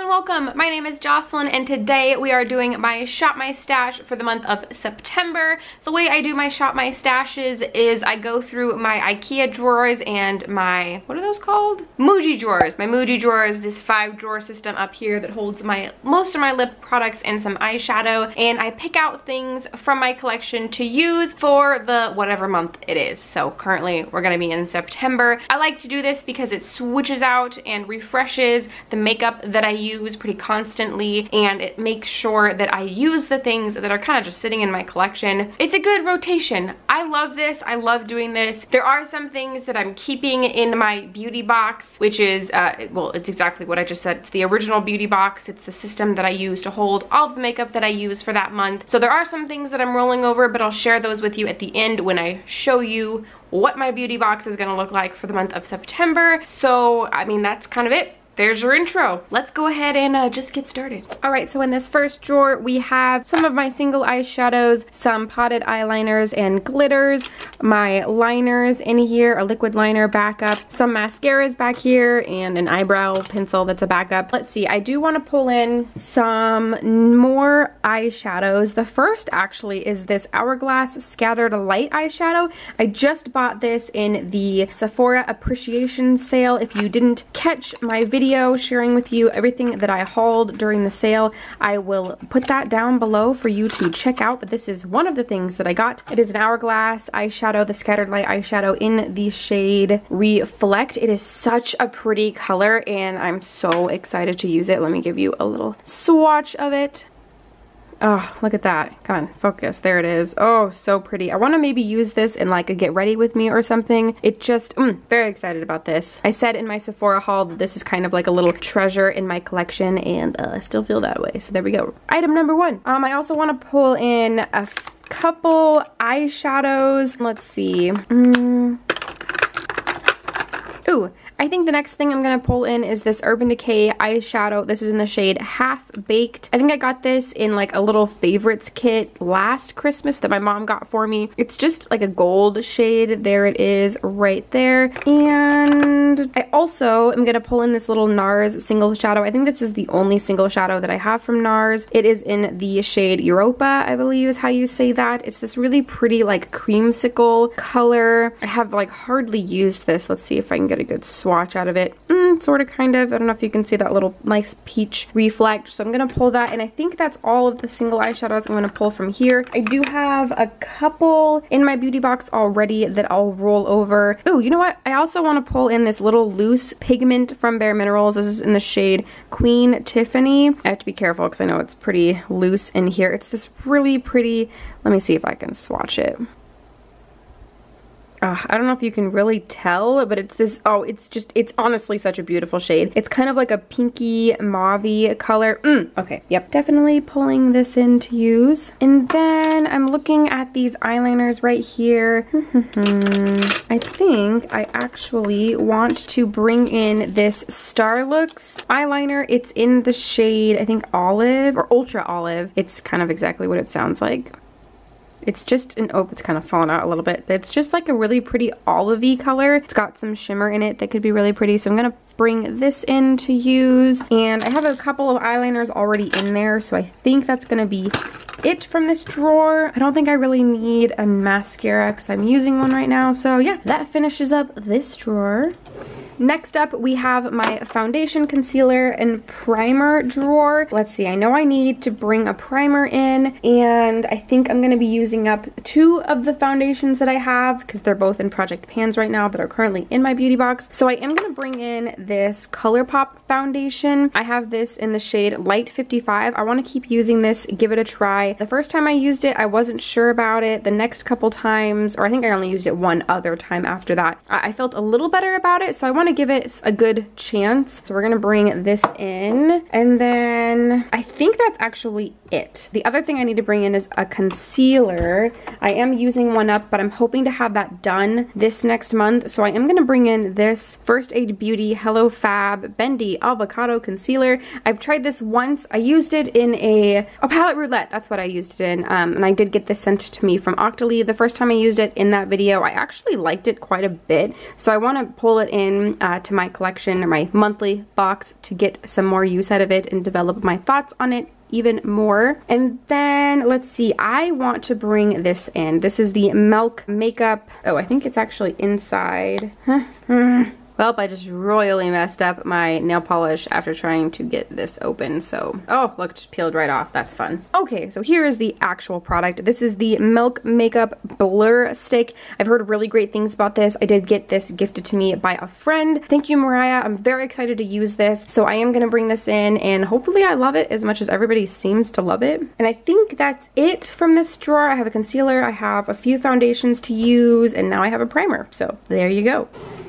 and welcome. My name is Jocelyn and today we are doing my Shop My Stash for the month of September. The way I do my Shop My Stashes is I go through my IKEA drawers and my, what are those called? Muji drawers. My Muji drawer is this 5-drawer system up here that holds most of my lip products and some eyeshadow, and I pick out things from my collection to use for the whatever month it is. So currently we're gonna be in September. I like to do this because it switches out and refreshes the makeup that I use pretty constantly, and it makes sure that I use the things that are kind of just sitting in my collection. It's a good rotation. I love this. I love doing this. There are some things that I'm keeping in my beauty box, which is, well, it's exactly what I just said. It's the original beauty box. It's the system that I use to hold all of the makeup that I use for that month. So there are some things that I'm rolling over, but I'll share those with you at the end when I show you what my beauty box is gonna look like for the month of September. So, I mean, that's kind of it. There's your intro. Let's go ahead and just get started. All right, so in this first drawer, we have some of my single eyeshadows, some potted eyeliners and glitters, my liners in here, a liquid liner backup, some mascaras back here, and an eyebrow pencil that's a backup. Let's see, I do want to pull in some more eyeshadows. The first actually is this Hourglass Scattered Light eyeshadow. I just bought this in the Sephora Appreciation Sale. If you didn't catch my video sharing with you everything that I hauled during the sale, I will put that down below for you to check out, but this is one of the things that I got. It is an Hourglass eyeshadow, the Scattered Light eyeshadow in the shade Reflect. It is such a pretty color and I'm so excited to use it. Let me give you a little swatch of it. Oh, look at that. Come on, focus. There it is. Oh, so pretty. I want to maybe use this in like a get ready with me or something. It just, very excited about this. I said in my Sephora haul that this is kind of like a little treasure in my collection, and I still feel that way. So there we go. Item number one. I also want to pull in a couple eyeshadows. Let's see. Ooh. I think the next thing I'm going to pull in is this Urban Decay eyeshadow. This is in the shade Half Baked. I think I got this in like a little favorites kit last Christmas that my mom got for me. It's just like a gold shade. There it is right there. And I also am going to pull in this little NARS single shadow. I think this is the only single shadow that I have from NARS. It is in the shade Europa, I believe is how you say that. It's this really pretty like creamsicle color. I have like hardly used this. Let's see if I can get a good swatch out of it. Sort of, kind of. I don't know if you can see that little nice peach reflect. So I'm going to pull that, and I think that's all of the single eyeshadows I'm going to pull from here. I do have a couple in my beauty box already that I'll roll over. Oh, you know what? I also want to pull in this little loose pigment from Bare Minerals. This is in the shade Queen Tiffany. I have to be careful because I know it's pretty loose in here. It's this really pretty, let me see if I can swatch it. I don't know if you can really tell, but it's this, oh, it's honestly such a beautiful shade. It's kind of like a pinky mauve-y color. Okay, yep, definitely pulling this in to use. And then I'm looking at these eyeliners right here. I think I actually want to bring in this Starlooks eyeliner. It's in the shade, I think, Olive or Ultra Olive. It's kind of exactly what it sounds like. It's just an, oh, it's kind of fallen out a little bit. It's just like a really pretty olivey color. It's got some shimmer in it that could be really pretty. So I'm going to bring this in to use. And I have a couple of eyeliners already in there. So I think that's going to be it from this drawer. I don't think I really need a mascara because I'm using one right now. So yeah, that finishes up this drawer. Next up, we have my foundation, concealer, and primer drawer. Let's see, I know I need to bring a primer in, and I think I'm going to be using up 2 of the foundations that I have because they're both in Project Pans right now that are currently in my beauty box. So I am going to bring in this ColourPop foundation. I have this in the shade Light 55. I want to keep using this, give it a try. The first time I used it, I wasn't sure about it. The next couple times, or I think I only used it one other time after that, I felt a little better about it, so I want to give it a good chance. So we're gonna bring this in, and then I think that's actually it. The other thing I need to bring in is a concealer. I am using one up, but I'm hoping to have that done this next month. So I am gonna bring in this First Aid Beauty Hello Fab Bendy Avocado Concealer. I've tried this once. I used it in a palette roulette. That's what I used it in. And I did get this sent to me from Octoly. The first time I used it in that video, I actually liked it quite a bit. So I want to pull it in to my collection or my monthly box to get some more use out of it and develop my thoughts on it even more. And then let's see, I want to bring this in. This is the Milk Makeup. Oh, I think it's actually inside. Well, I just royally messed up my nail polish after trying to get this open, so... Oh, look, it just peeled right off. That's fun. Okay, so here is the actual product. This is the Milk Makeup Blur Stick. I've heard really great things about this. I did get this gifted to me by a friend. Thank you, Mariah. I'm very excited to use this. So I am going to bring this in, and hopefully I love it as much as everybody seems to love it. And I think that's it from this drawer. I have a concealer, I have a few foundations to use, and now I have a primer. So there you go.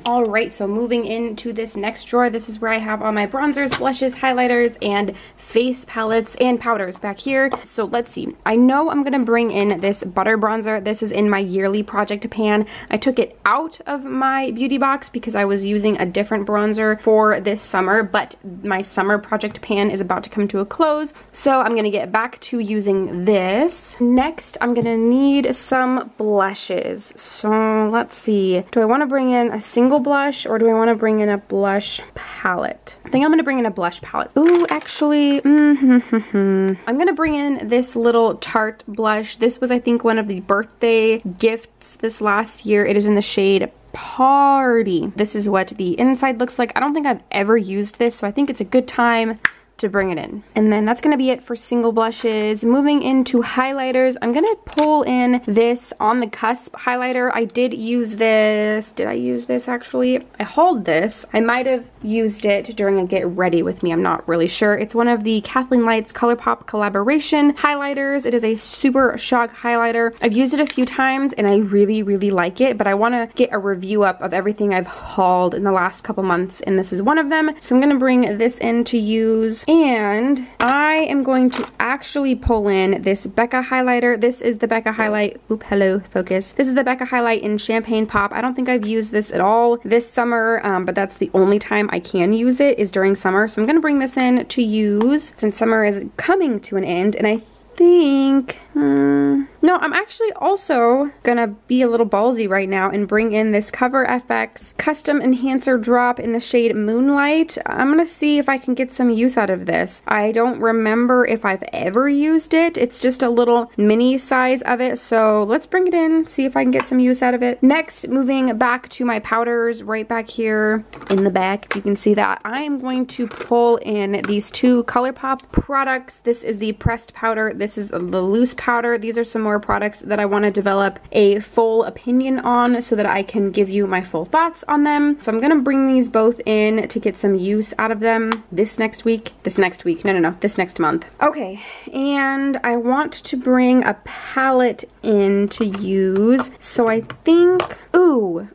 Alright, so moving into this next drawer, this is where I have all my bronzers, blushes, highlighters, and face palettes and powders back here. So let's see. I know I'm going to bring in this butter bronzer. This is in my yearly project pan. I took it out of my beauty box because I was using a different bronzer for this summer, but my summer project pan is about to come to a close. So I'm going to get back to using this. Next, I'm going to need some blushes. So let's see. Do I want to bring in a single blush or do I want to bring in a blush palette? I think I'm going to bring in a blush palette. Ooh, actually, I'm going to bring in this little Tarte blush. This was, I think, one of the birthday gifts this last year. It is in the shade Party. This is what the inside looks like. I don't think I've ever used this, so I think it's a good time to bring it in. And then that's gonna be it for single blushes. Moving into highlighters, I'm gonna pull in this On the Cusp highlighter. I did use this. Did I use this actually? I hauled this. I might have used it during a Get Ready With Me. I'm not really sure. It's one of the Kathleen Light's ColourPop collaboration highlighters. It is a super shock highlighter. I've used it a few times and I really, really like it, but I wanna get a review up of everything I've hauled in the last couple months, and this is one of them. So I'm gonna bring this in to use. And I am going to actually pull in this Becca highlighter. This is the Becca highlight. Oop, hello, focus. This is the Becca highlight in Champagne Pop. I don't think I've used this at all this summer, but that's the only time I can use it is during summer. So I'm going to bring this in to use since summer is coming to an end, and I think no, I'm actually also gonna be a little ballsy right now and bring in this Cover FX Custom Enhancer Drop in the shade Moonlight. I'm gonna see if I can get some use out of this. I don't remember if I've ever used it. It's just a little mini size of it, so let's bring it in, see if I can get some use out of it. Next, moving back to my powders, right back here in the back, you can see that I am going to pull in these two ColourPop products. This is the pressed powder, this is the loose powder. These are some more products that I want to develop a full opinion on so that I can give you my full thoughts on them. So I'm going to bring these both in to get some use out of them this next month. Okay, and I want to bring a palette in to use. So I think, you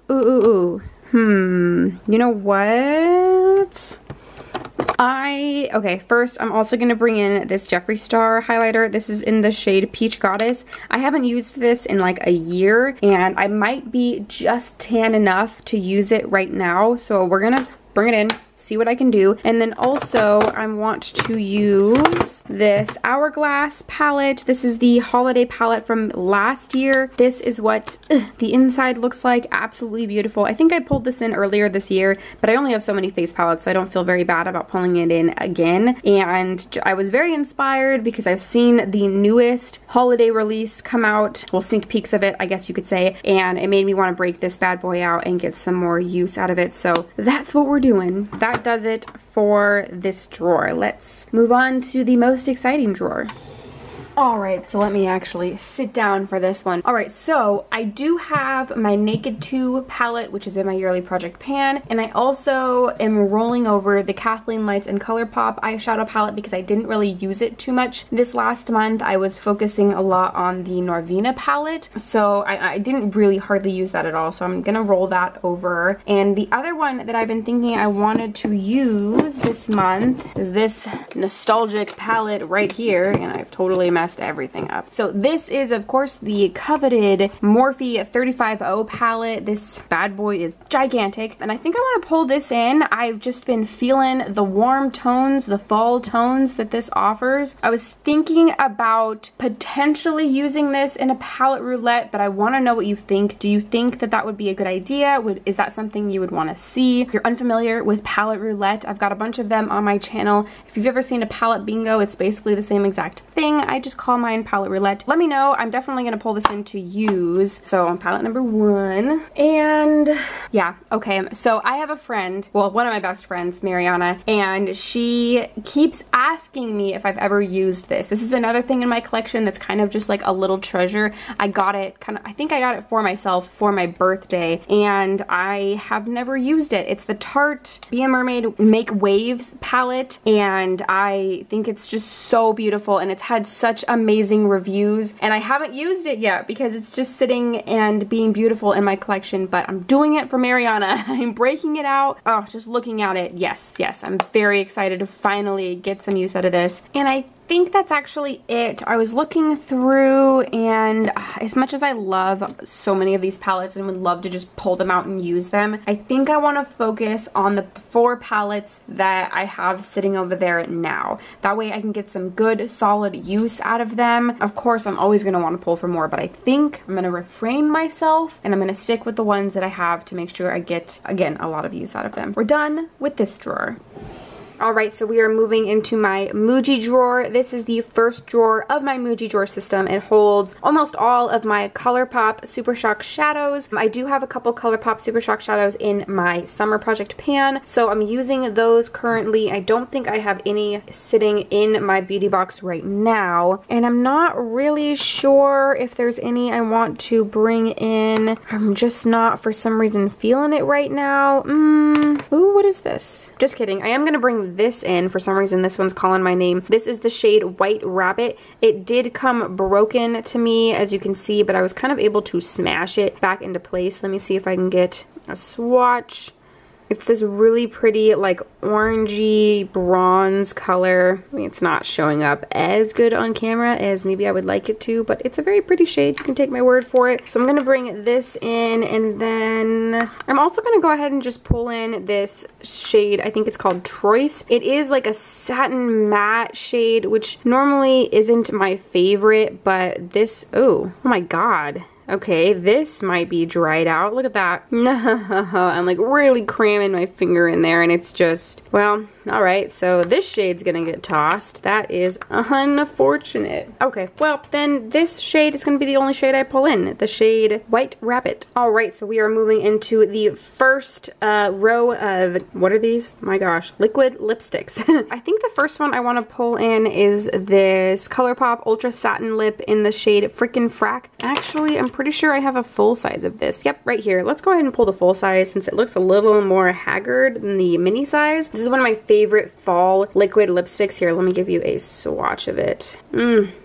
know what? Okay, first I'm also going to bring in this Jeffree Star highlighter. This is in the shade Peach Goddess. I haven't used this in like a year, and I might be just tan enough to use it right now. So we're going to bring it in, see what I can do. And then also I want to use this Hourglass palette. This is the holiday palette from last year. This is what the inside looks like. Absolutely beautiful. I think I pulled this in earlier this year, but I only have so many face palettes, so I don't feel very bad about pulling it in again. And I was very inspired because I've seen the newest holiday release come out, well, sneak peeks of it, I guess you could say, and it made me want to break this bad boy out and get some more use out of it. So that's what we're doing. That does it for this drawer. Let's move on to the most exciting drawer. Alright, so let me actually sit down for this one. Alright, so I do have my Naked 2 palette, which is in my yearly project pan, and I also am rolling over the Kathleen Lights and ColourPop eyeshadow palette because I didn't really use it too much this last month. I was focusing a lot on the Norvina palette, so I didn't really hardly use that at all, so I'm gonna roll that over. And the other one that I've been thinking I wanted to use this month is this nostalgic palette right here, and I've totally messed messed everything up. So this is, of course, the coveted Morphe 35O palette. This bad boy is gigantic, and I think I want to pull this in. I've just been feeling the warm tones, the fall tones that this offers. I was thinking about potentially using this in a palette roulette, but I want to know what you think. Do you think that that would be a good idea? Is that something you would want to see? If you're unfamiliar with palette roulette, I've got a bunch of them on my channel. If you've ever seen a palette bingo, it's basically the same exact thing. I just call mine palette roulette. Let me know. I'm definitely going to pull this in to use. So palette number 1. And yeah, okay. So I have a friend, well, one of my best friends, Mariana, and she keeps asking me if I've ever used this. This is another thing in my collection that's kind of just like a little treasure. I got it I think I got it for myself for my birthday, and I have never used it. It's the Tarte Be a Mermaid Make Waves palette, and I think it's just so beautiful, and it's had such amazing reviews, and I haven't used it yet because it's just sitting and being beautiful in my collection, but I'm doing it for Mariana. I'm breaking it out. Oh, just looking at it. Yes, I'm very excited to finally get some use out of this, and I think that's actually it. I was looking through, and as much as I love so many of these palettes and would love to just pull them out and use them, I think I want to focus on the 4 palettes that I have sitting over there now. That way I can get some good solid use out of them. Of course, I'm always going to want to pull for more, but I think I'm going to refrain myself, and I'm going to stick with the ones that I have to make sure I get, again, a lot of use out of them. We're done with this drawer. Alright, so we are moving into my Muji drawer. This is the first drawer of my Muji drawer system. It holds almost all of my ColourPop Super Shock shadows. I do have a couple ColourPop Super Shock shadows in my summer project pan, so I'm using those currently. I don't think I have any sitting in my beauty box right now, and I'm not really sure if there's any I want to bring in. I'm just not, for some reason, feeling it right now. Ooh, what is this? Just kidding. I am going to bring this in. For some reason, this one's calling my name. This is the shade White Rabbit. It did come broken to me, as you can see, but I was kind of able to smash it back into place. Let me see if I can get a swatch. It's this really pretty, like, orangey bronze color. I mean, it's not showing up as good on camera as maybe I would like it to, but it's a very pretty shade. You can take my word for it. So I'm going to bring this in, and then I'm also going to go ahead and just pull in this shade. I think it's called Troyes. It is like a satin matte shade, which normally isn't my favorite, but this, oh my god. Okay, this might be dried out. Look at that. I'm like really cramming my finger in there, and it's just, well, alright, so this shade's gonna get tossed. That is unfortunate. Okay, well, then this shade is gonna be the only shade I pull in, the shade White Rabbit. Alright, so we are moving into the first row of, what are these? My gosh, liquid lipsticks. I think the first one I want to pull in is this ColourPop Ultra Satin Lip in the shade Frickin' Frack. Actually, I'm pretty sure I have a full size of this. Yep, right here. Let's go ahead and pull the full size since it looks a little more haggard than the mini size. This is one of my favorite fall liquid lipsticks. Here, let me give you a swatch of it.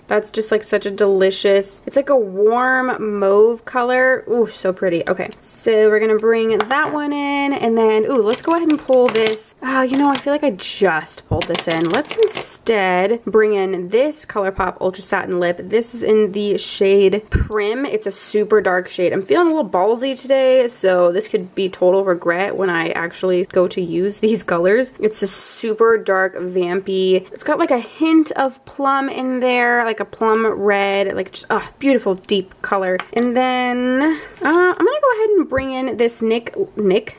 That's just like such a delicious, it's like a warm mauve color. Ooh, so pretty. Okay, so we're gonna bring that one in, and then, ooh, let's go ahead and pull this. You know, I feel like I just pulled this in. Let's instead bring in this ColourPop Ultra Satin Lip. This is in the shade Prim. It's a super dark shade. I'm feeling a little ballsy today, so this could be total regret when I actually go to use these colors. It's a super dark, vampy. It's got like a hint of plum in there, like a plum red, like just beautiful deep color. And then I'm gonna go ahead and bring in this NYX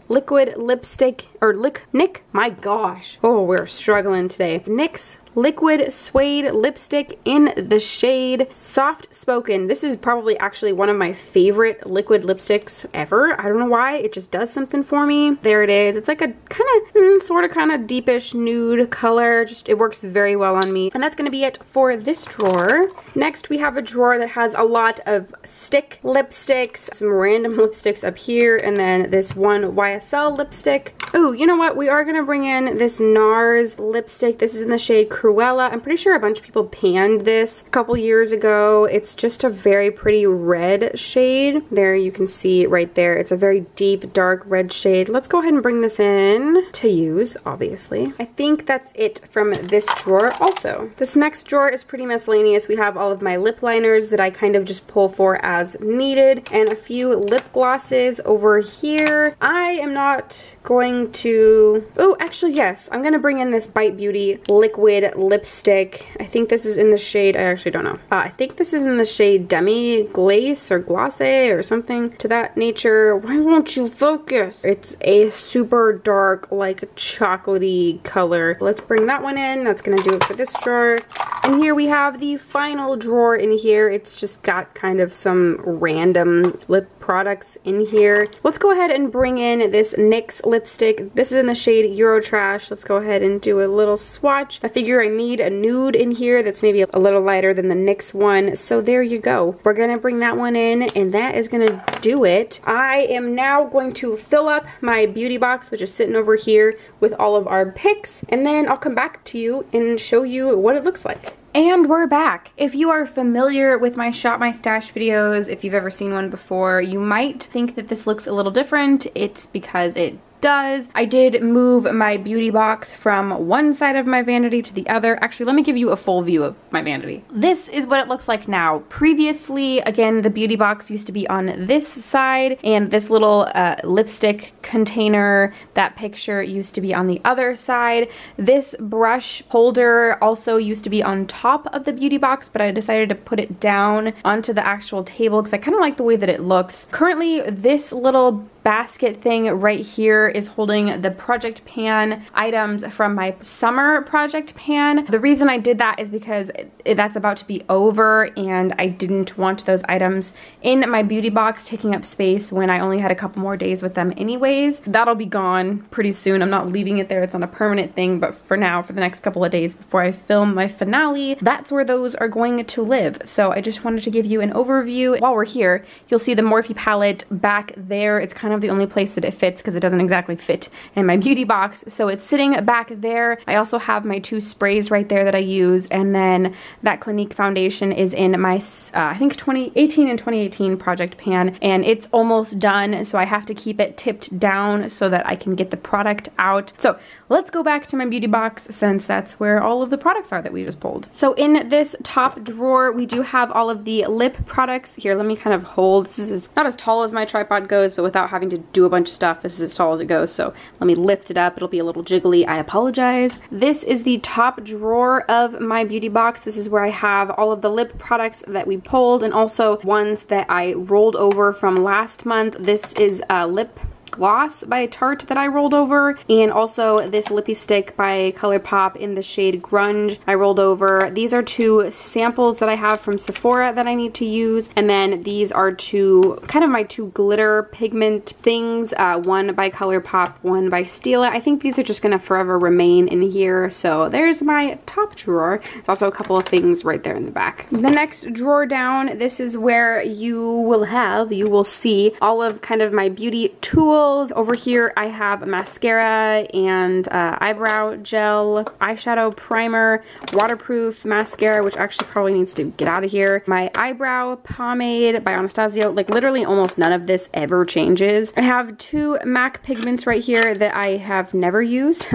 liquid lipstick, or NYX, my gosh, oh, we're struggling today. NYX liquid suede lipstick in the shade Soft Spoken. This is probably actually one of my favorite liquid lipsticks ever. I don't know why, it just does something for me. There it is. It's like a kind of deepish nude color. Just, it works very well on me. And that's gonna be it for this drawer. Next, we have a drawer that has a lot of stick lipsticks, some random lipsticks up here, and then this one YSL lipstick. Ooh, you know what? We are gonna bring in this NARS lipstick. This is in the shade Cruella. I'm pretty sure a bunch of people panned this a couple years ago. It's just a very pretty red shade. There you can see right there. It's a very deep, dark red shade. Let's go ahead and bring this in to use, obviously. I think that's it from this drawer also. This next drawer is pretty miscellaneous. We have all of my lip liners that I kind of just pull for as needed, and a few lip glosses over here. I am not going to... Oh, actually, yes. I'm going to bring in this Bite Beauty liquid lipstick. I think this is in the shade... I actually don't know. I think this is in the shade Demi Glace or Glace or something to that nature. Why won't you focus? It's a super dark, like chocolatey color. Let's bring that one in. That's going to do it for this drawer. And here we have the final drawer in here. It's just got kind of some random lip products in here. Let's go ahead and bring in this NYX lipstick. This is in the shade Eurotrash. Let's go ahead and do a little swatch. I figure I need a nude in here that's maybe a little lighter than the NYX one. So there you go. We're gonna bring that one in, and that is gonna do it. I am now going to fill up my beauty box, which is sitting over here, with all of our picks, and then I'll come back to you and show you what it looks like. And we're back. If you are familiar with my Shop My Stash videos, if you've ever seen one before, you might think that this looks a little different. It's because it does. I did move my beauty box from one side of my vanity to the other. Actually, let me give you a full view of my vanity. This is what it looks like now. Previously, again, the beauty box used to be on this side, and this little lipstick container, that picture used to be on the other side. This brush holder also used to be on top of the beauty box, but I decided to put it down onto the actual table because I kind of like the way that it looks. Currently, this little basket thing right here is holding the project pan items from my summer project pan. The reason I did that is because that's about to be over, and I didn't want those items in my beauty box taking up space when I only had a couple more days with them anyways. That'll be gone pretty soon. I'm not leaving it there. It's not a permanent thing, but for now, for the next couple of days before I film my finale, that's where those are going to live. So I just wanted to give you an overview. While we're here, you'll see the Morphe palette back there. It's kind of the only place that it fits because it doesn't exactly fit in my beauty box, so it's sitting back there. I also have my two sprays right there that I use, and then that Clinique foundation is in my I think 2018 and 2018 project pan, and it's almost done, so I have to keep it tipped down so that I can get the product out. So let's go back to my beauty box since that's where all of the products are that we just pulled. So in this top drawer, we do have all of the lip products. Here, let me kind of hold. This is not as tall as my tripod goes, but without having to do a bunch of stuff, this is as tall as it goes. So let me lift it up. It'll be a little jiggly. I apologize. This is the top drawer of my beauty box. This is where I have all of the lip products that we pulled, and also ones that I rolled over from last month. This is lip gloss by Tarte that I rolled over, and also this lippy stick by ColourPop in the shade Grunge I rolled over. These are two samples that I have from Sephora that I need to use, and then these are two, kind of my two glitter pigment things, one by ColourPop, one by Stila. I think these are just gonna forever remain in here, so there's my top drawer. There's also a couple of things right there in the back. The next drawer down, this is where you will see all of kind of my beauty tools. Over here I have a mascara and eyebrow gel, eyeshadow primer, waterproof mascara, which actually probably needs to get out of here, my eyebrow pomade by Anastasia. Like literally almost none of this ever changes. I have two MAC pigments right here that I have never used.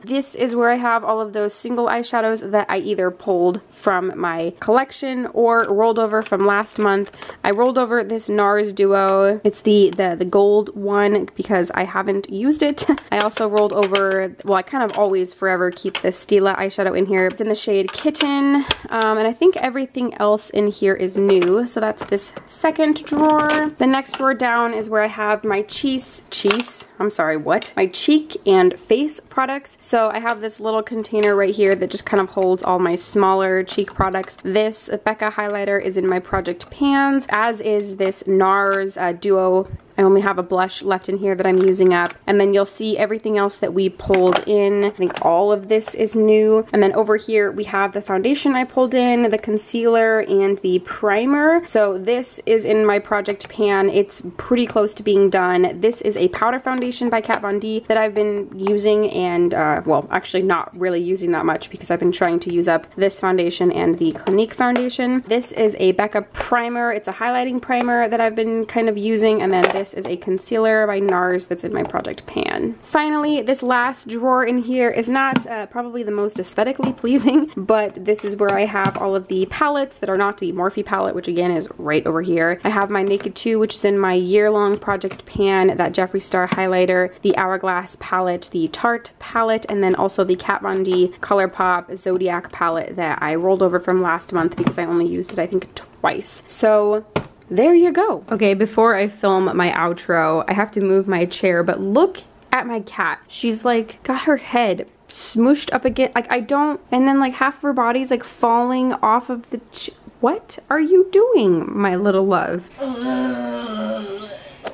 This is where I have all of those single eyeshadows that I either pulled from my collection or rolled over from last month. I rolled over this NARS Duo. It's the gold one because I haven't used it. I also rolled over, well, I kind of always forever keep this Stila eyeshadow in here. It's in the shade Kitten, and I think everything else in here is new. So that's this second drawer. The next drawer down is where I have my my cheek and face products. So I have this little container right here that just kind of holds all my smaller cheek products. This Becca highlighter is in my project pans, as is this NARS Duo I only have a blush left in here that I'm using up. And then you'll see everything else that we pulled in. I think all of this is new. And then over here we have the foundation I pulled in, the concealer, and the primer. So this is in my project pan. It's pretty close to being done. This is a powder foundation by Kat Von D that I've been using, and well, actually not really using that much because I've been trying to use up this foundation and the Clinique foundation. This is a Becca primer. It's a highlighting primer that I've been kind of using, and then this is a concealer by NARS that's in my project pan. Finally, this last drawer in here is not probably the most aesthetically pleasing, but this is where I have all of the palettes that are not the Morphe palette, which again is right over here. I have my Naked 2, which is in my year-long project pan, that Jeffree Star highlighter, the Hourglass palette, the Tarte palette, and then also the Kat Von D ColourPop Zodiac palette that I rolled over from last month because I only used it, I think, twice. So there you go. Okay, before I film my outro, I have to move my chair, but look at my cat. She's like got her head smooshed up again. Like I don't, and then like half of her body's like falling off of the what are you doing, my little love?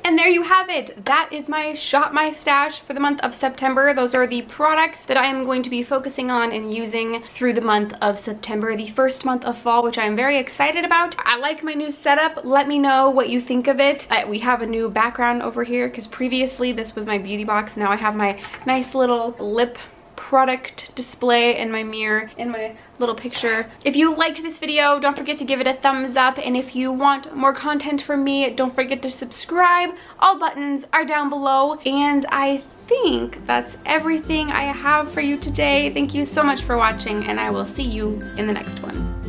And there you have it. That is my Shop My Stash for the month of September. Those are the products that I am going to be focusing on and using through the month of September, the first month of fall, which I'm very excited about. I like my new setup. Let me know what you think of it. We have a new background over here because previously this was my beauty box. Now I have my nice little lip product display in my mirror in my little picture. If you liked this video, don't forget to give it a thumbs up, and if you want more content from me, don't forget to subscribe. All buttons are down below, and I think that's everything I have for you today. Thank you so much for watching, and I will see you in the next one.